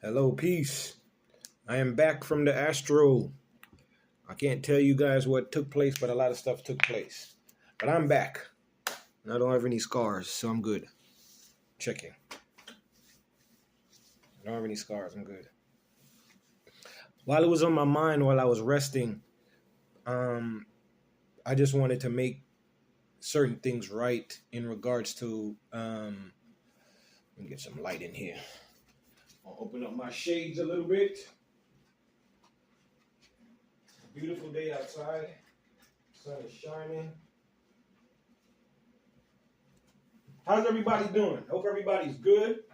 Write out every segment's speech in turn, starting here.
Hello, peace. I am back from the astral. I can't tell you guys what took place, but a lot of stuff took place. But I'm back. And I don't have any scars, so I'm good. Checking. I don't have any scars. I'm good. While it was on my mind while I was resting, I just wanted to make certain things right in regards to let me get some light in here. I'll open up my shades a little bit. Beautiful day outside. Sun is shining. How's everybody doing? Hope everybody's good.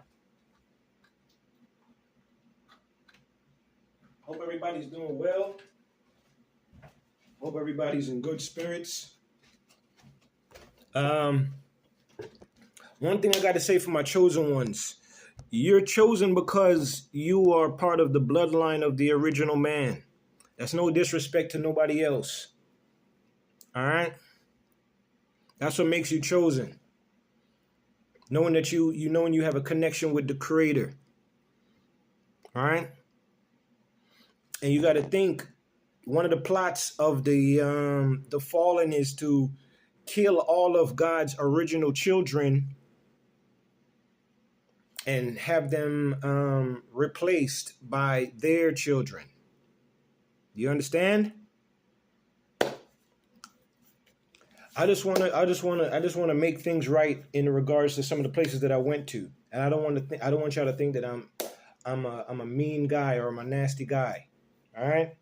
Hope everybody's doing well. Hope everybody's in good spirits. One thing I got to say for my chosen ones, you're chosen because you are part of the bloodline of the original man. That's no disrespect to nobody else. All right? That's what makes you chosen. Knowing that knowing you have a connection with the Creator. All right? And you got to think, one of the plots of the fallen is to kill all of God's original children and have them replaced by their children. Do you understand? I just want to make things right in regards to some of the places that I went to, and I don't want y'all to think that I'm a mean guy or I'm a nasty guy. All right.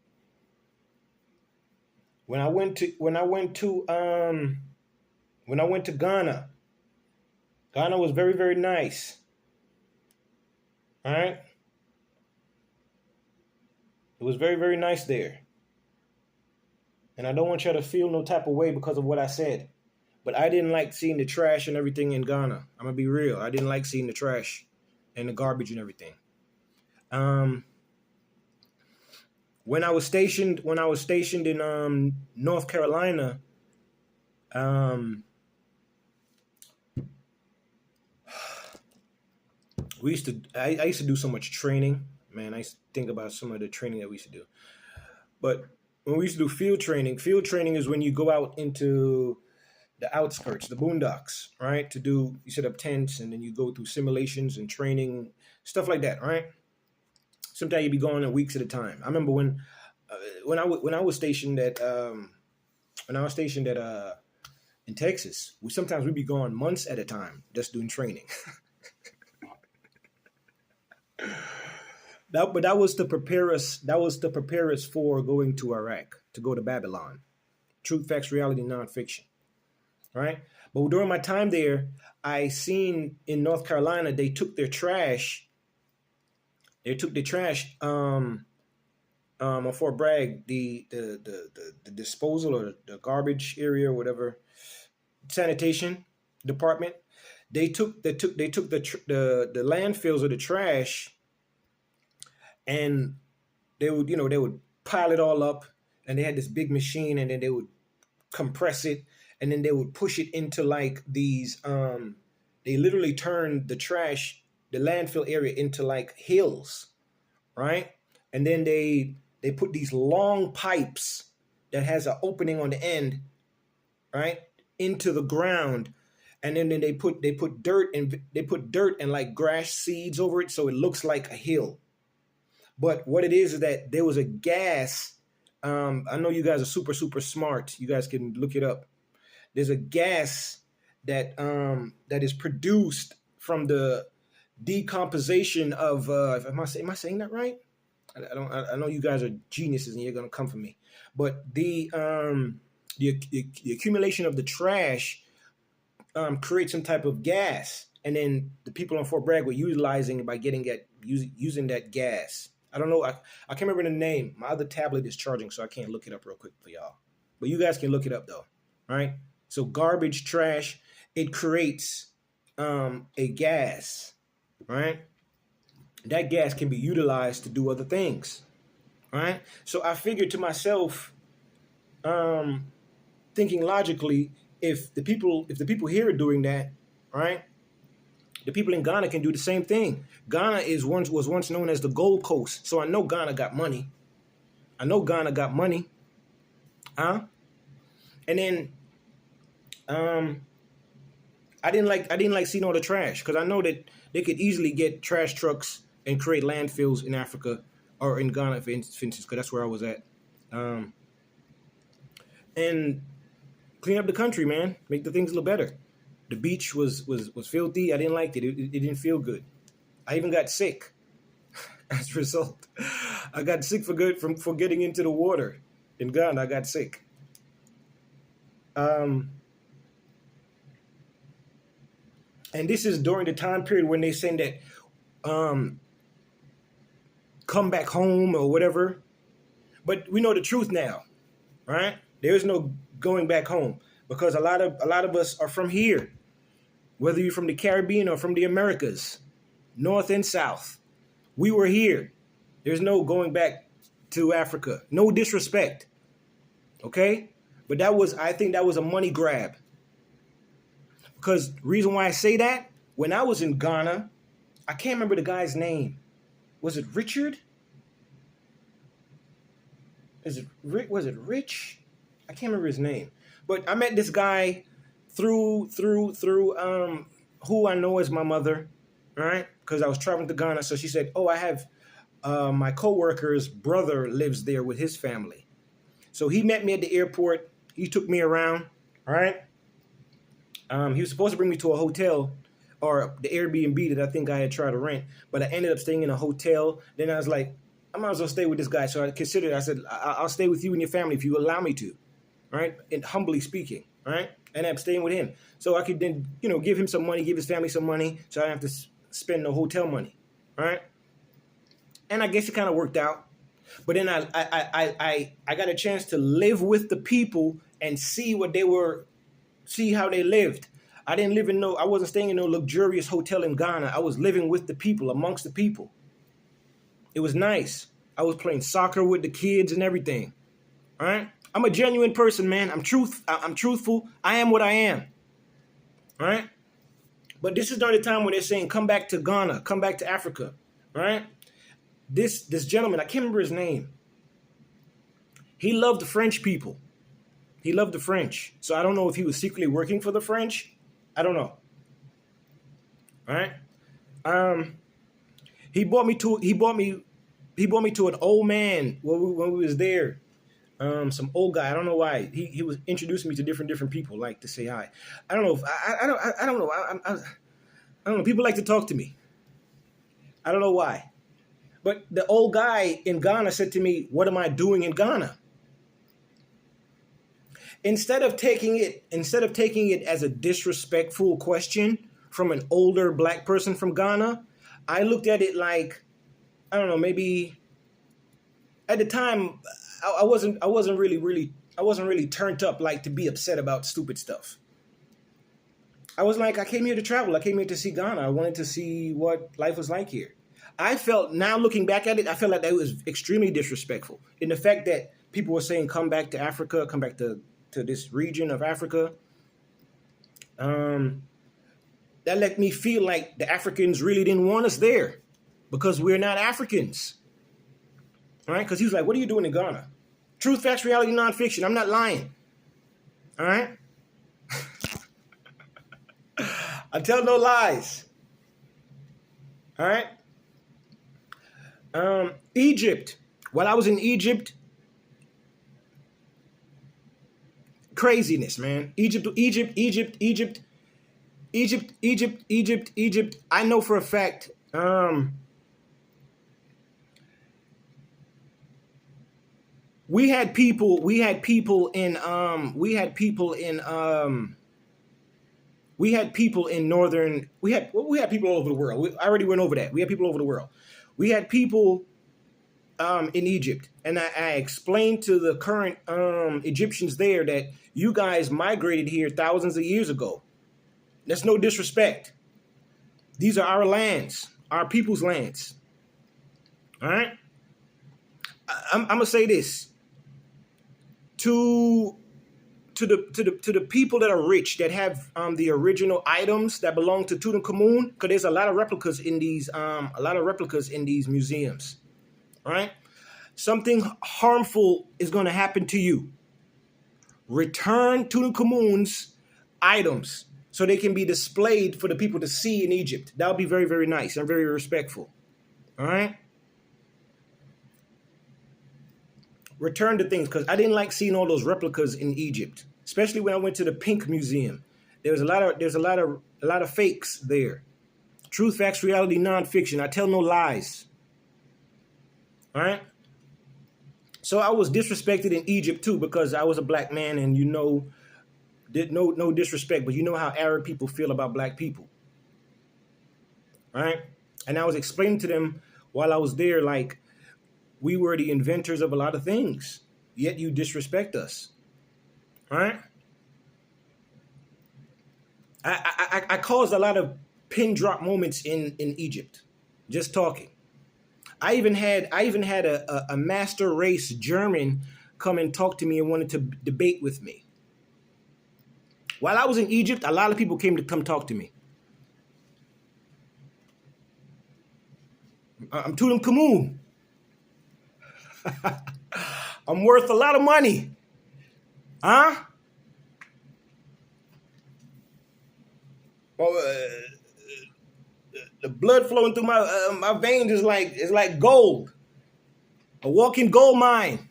When I went to Ghana, Ghana was very, very nice. All right. It was very, very nice there. And I don't want y'all to feel no type of way because of what I said. But I didn't like seeing the trash and everything in Ghana. I'm going to be real. I didn't like seeing the trash and the garbage and everything. When I was stationed in North Carolina, I used to do so much training. Man, I used to think about some of the training that we used to do. But when we used to do field training is when you go out into the outskirts, the boondocks, right? You set up tents and then you go through simulations and training, stuff like that, right? Sometimes you'd be going in weeks at a time. I remember when I was stationed at in Texas, we'd be gone months at a time just doing training. But that was to prepare us. That was to prepare us for going to Iraq, to go to Babylon. Truth, facts, reality, nonfiction. Right? But during my time there, I seen in North Carolina they took their trash. They took the trash on Fort Bragg, the disposal or the garbage area or whatever, sanitation department. They took the landfills of the trash. And they would pile it all up, and they had this big machine, and then they would compress it, and then they would push it into like these. They literally turned the landfill area into like hills, right? And then they put these long pipes that has an opening on the end, right, into the ground, and then they put dirt and like grass seeds over it, so it looks like a hill. But what it is that there was a gas. I know you guys are super, super smart. You guys can look it up. There's a gas that is produced from the decomposition of. Am I saying that right? I know you guys are geniuses and you're gonna come for me. But the accumulation of the trash creates some type of gas, and then the people on Fort Bragg were utilizing it by using that gas. I don't know. I can't remember the name. My other tablet is charging, so I can't look it up real quick for y'all. But you guys can look it up, though. Right? So garbage, trash, it creates a gas. Right? That gas can be utilized to do other things. Right? So I figured to myself, thinking logically, if the people here are doing that, right? The people in Ghana can do the same thing. Ghana was once known as the Gold Coast, so I know Ghana got money. I know Ghana got money, huh? And then, I didn't like seeing all the trash because I know that they could easily get trash trucks and create landfills in Africa or in Ghana, for instance, because that's where I was at, and clean up the country, man. Make the things a little better. The beach was filthy. I didn't like it. It didn't feel good. I even got sick as a result. I got sick for getting into the water in Ghana. I got sick. And this is during the time period when they saying that come back home or whatever. But we know the truth now, right? There's no going back home because a lot of us are from here, whether you're from the Caribbean or from the Americas, North and South. We were here. There's no going back to Africa. No disrespect. Okay? But I think that was a money grab. Because the reason why I say that, when I was in Ghana, I can't remember the guy's name. Was it Richard? Was it Rich? I can't remember his name. But I met this guy through who I know as my mother, right? Because I was traveling to Ghana. So she said, oh, I have my coworker's brother lives there with his family. So he met me at the airport. He took me around, all right? He was supposed to bring me to a hotel or the Airbnb that I think I had tried to rent, but I ended up staying in a hotel. Then I was like, I might as well stay with this guy. So I said, I'll stay with you and your family if you allow me to, right? And humbly speaking, right? And I'm staying with him. So I could then, give him some money, give his family some money, so I don't have to spend no hotel money, right? And I guess it kind of worked out. But then I got a chance to live with the people and see how they lived. I wasn't staying in no luxurious hotel in Ghana. I was living with the people, amongst the people. It was nice. I was playing soccer with the kids and everything. All right? I'm a genuine person, man. I'm truthful. I am what I am. All right? But this is during the time when they're saying, come back to Ghana, come back to Africa. All right? This gentleman, I can't remember his name. He loved the French people. He loved the French. So I don't know if he was secretly working for the French. I don't know. All right? He brought me to an old man when we was there. Some old guy. I don't know why. He was introducing me to different people, like to say hi. I don't know. I don't know. I don't know. People like to talk to me. I don't know why. But the old guy in Ghana said to me, "What am I doing in Ghana?" Instead of taking it as a disrespectful question from an older black person from Ghana, I looked at it like, I don't know, maybe at the time I wasn't really turned up like to be upset about stupid stuff. I was like, I came here to travel. I came here to see Ghana. I wanted to see what life was like here. Now looking back at it, I felt like that was extremely disrespectful in the fact that people were saying, come back to Africa, come back to this region of Africa. That let me feel like the Africans really didn't want us there because we're not Africans. All right? Because he was like, what are you doing in Ghana? Truth, facts, reality, nonfiction. I'm not lying. All right? I tell no lies. All right? Egypt. While I was in Egypt, craziness, man. Egypt. I know for a fact. We had people in northern. We had people all over the world. I already went over that. We had people all over the world. We had people in Egypt, and I explained to the current Egyptians there that you guys migrated here thousands of years ago. That's no disrespect. These are our lands, our people's lands. All right? I'm going to say this. To the people that are rich, that have the original items that belong to Tutankhamun, because there's a lot of replicas in these museums. All right, something harmful is going to happen to you. Return Tutankhamun's items so they can be displayed for the people to see in Egypt. That would be very, very nice and very respectful. All right. Return the things, because I didn't like seeing all those replicas in Egypt, especially when I went to the Pink Museum. There's a lot of fakes there. Truth, facts, reality, nonfiction. I tell no lies. All right. So I was disrespected in Egypt too, because I was a black man, and no disrespect, but you know how Arab people feel about black people. All right. And I was explaining to them while I was there, like, we were the inventors of a lot of things, yet you disrespect us. All right. I caused a lot of pin drop moments in Egypt, just talking. I even had a master race German come and talk to me and wanted to debate with me. While I was in Egypt, a lot of people came to come talk to me. I'm Tutankhamun. I'm worth a lot of money. Huh? Well, the blood flowing through my veins is like gold. A walking gold mine.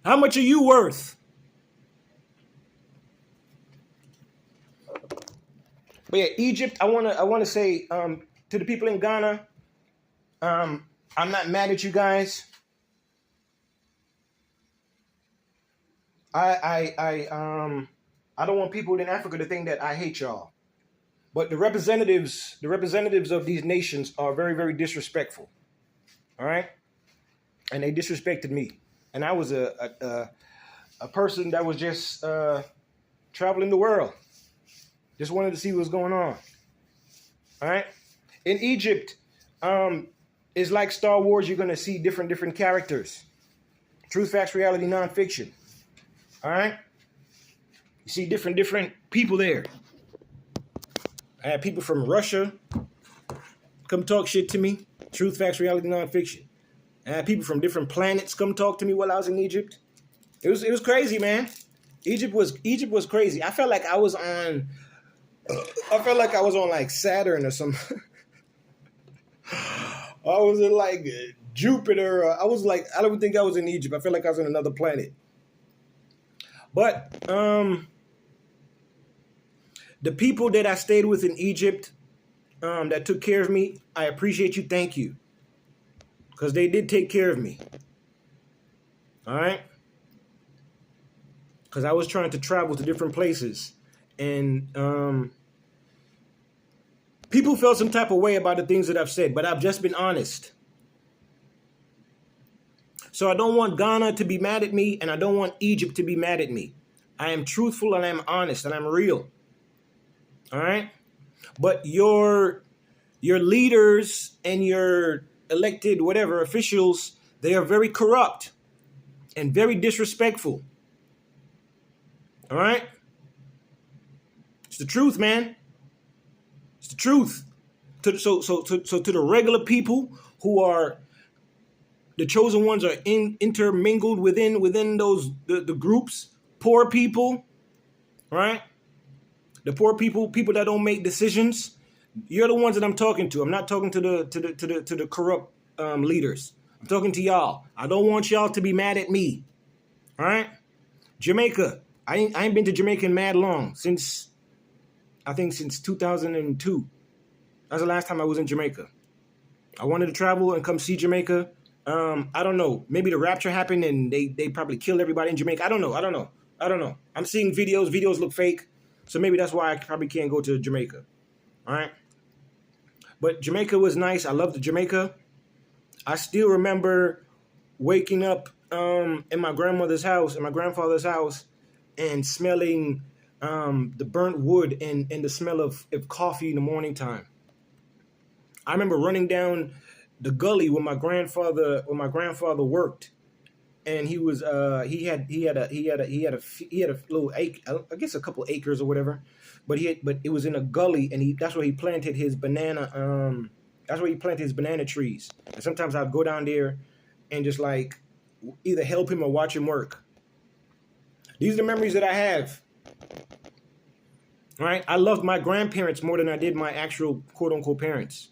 How much are you worth? But yeah, Egypt, I wanna say to the people in Ghana, I'm not mad at you guys. I don't want people in Africa to think that I hate y'all. But the representatives of these nations are very, very disrespectful. All right? And they disrespected me. And I was a person that was just traveling the world. Just wanted to see what's going on. All right? In Egypt, it's like Star Wars. You're going to see different characters. Truth, facts, reality, nonfiction. All right? You see different people there. I had people from Russia come talk shit to me. Truth, facts, reality, nonfiction. I had people from different planets come talk to me while I was in Egypt. It was crazy, man. Egypt was crazy. I felt like I was on like Saturn or something. I was in like Jupiter. I don't think I was in Egypt. I felt like I was on another planet. But the people that I stayed with in Egypt that took care of me, I appreciate you. Thank you. Because they did take care of me. All right? Because I was trying to travel to different places. And people felt some type of way about the things that I've said. But I've just been honest. So I don't want Ghana to be mad at me, and I don't want Egypt to be mad at me. I am truthful, and I am honest, and I'm real. All right? But your leaders and your elected whatever officials, they are very corrupt and very disrespectful. All right? It's the truth, man. It's the truth. So to the regular people who are the chosen ones, are intermingled within those the groups. Poor people, right? The poor people that don't make decisions. You're the ones that I'm talking to. I'm not talking to the corrupt leaders. I'm talking to y'all. I don't want y'all to be mad at me. All right? Jamaica. I ain't been to Jamaica in mad long. Since 2002. That's the last time I was in Jamaica. I wanted to travel and come see Jamaica. I don't know. Maybe the rapture happened and they probably killed everybody in Jamaica. I don't know. I'm seeing videos. Videos look fake. So maybe that's why I probably can't go to Jamaica. All right? But Jamaica was nice. I loved Jamaica. I still remember waking up in my grandmother's house, in my grandfather's house, and smelling the burnt wood and the smell of coffee in the morning time. I remember running down the gully where my grandfather worked, and he had a little acre, I guess a couple acres or whatever, but it was in a gully, and that's where he planted his banana. That's where he planted his banana trees. And sometimes I'd go down there and just like either help him or watch him work. These are the memories that I have. All right, I loved my grandparents more than I did my actual quote unquote parents.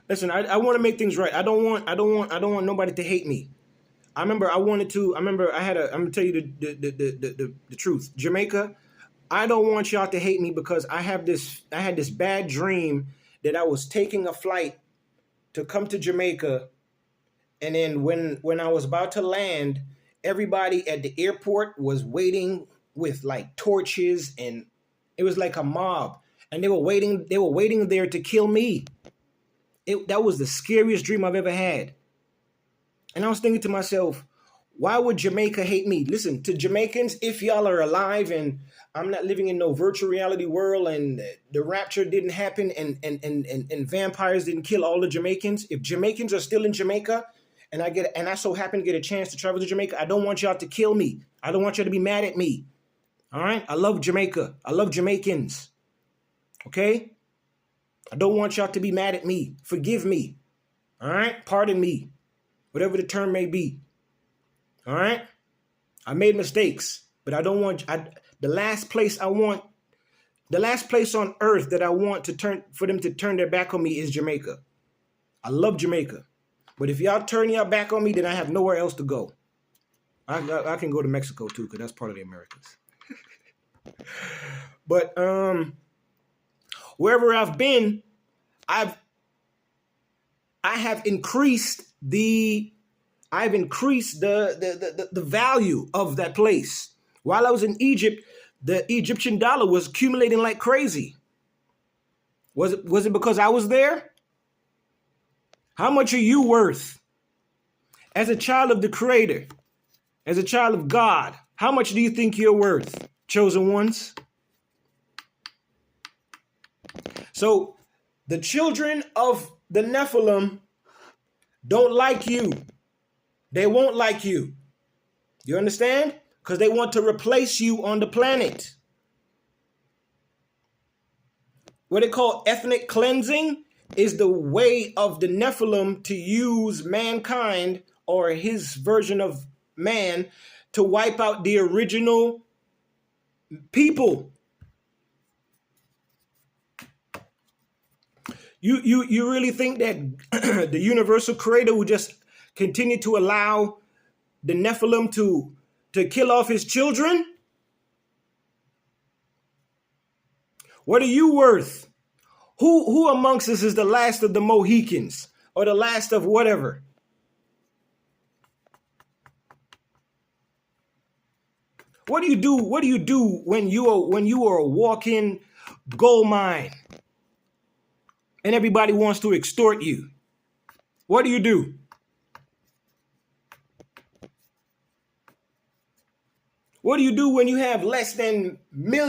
Listen, I want to make things right. I don't want nobody to hate me. I remember I'm gonna tell you the truth. Jamaica, I don't want y'all to hate me because I had this bad dream that I was taking a flight to come to Jamaica, and then when I was about to land, everybody at the airport was waiting with like torches, and it was like a mob, and they were waiting there to kill me. That was the scariest dream I've ever had. And I was thinking to myself, why would Jamaica hate me? Listen, to Jamaicans, if y'all are alive and I'm not living in no virtual reality world and the rapture didn't happen and vampires didn't kill all the Jamaicans, if Jamaicans are still in Jamaica and I so happen to get a chance to travel to Jamaica, I don't want y'all to kill me. I don't want y'all to be mad at me. All right? I love Jamaica. I love Jamaicans. Okay? I don't want y'all to be mad at me. Forgive me. All right? Pardon me. Whatever the term may be. All right? I made mistakes, but I don't want the last place on earth that I want for them to turn their back on me is Jamaica. I love Jamaica. But if y'all turn your back on me, then I have nowhere else to go. I can go to Mexico too, because that's part of the Americas. But wherever I've been, I have increased the value of that place. While I was in Egypt, the Egyptian dollar was accumulating like crazy. Was it because I was there? How much are you worth? As a child of the Creator, as a child of God, how much do you think you're worth, chosen ones? So the children of the Nephilim don't like you. They won't like you. You understand? Because they want to replace you on the planet. What they call ethnic cleansing is the way of the Nephilim to use mankind or his version of man to wipe out the original people. You really think that the universal creator would just continue to allow the Nephilim to kill off his children? What are you worth? Who amongst us is the last of the Mohicans or the last of whatever? What do you do? What do you do when you are a walk-in gold mine and everybody wants to extort you? What do you do? What do you do when you have less than millions?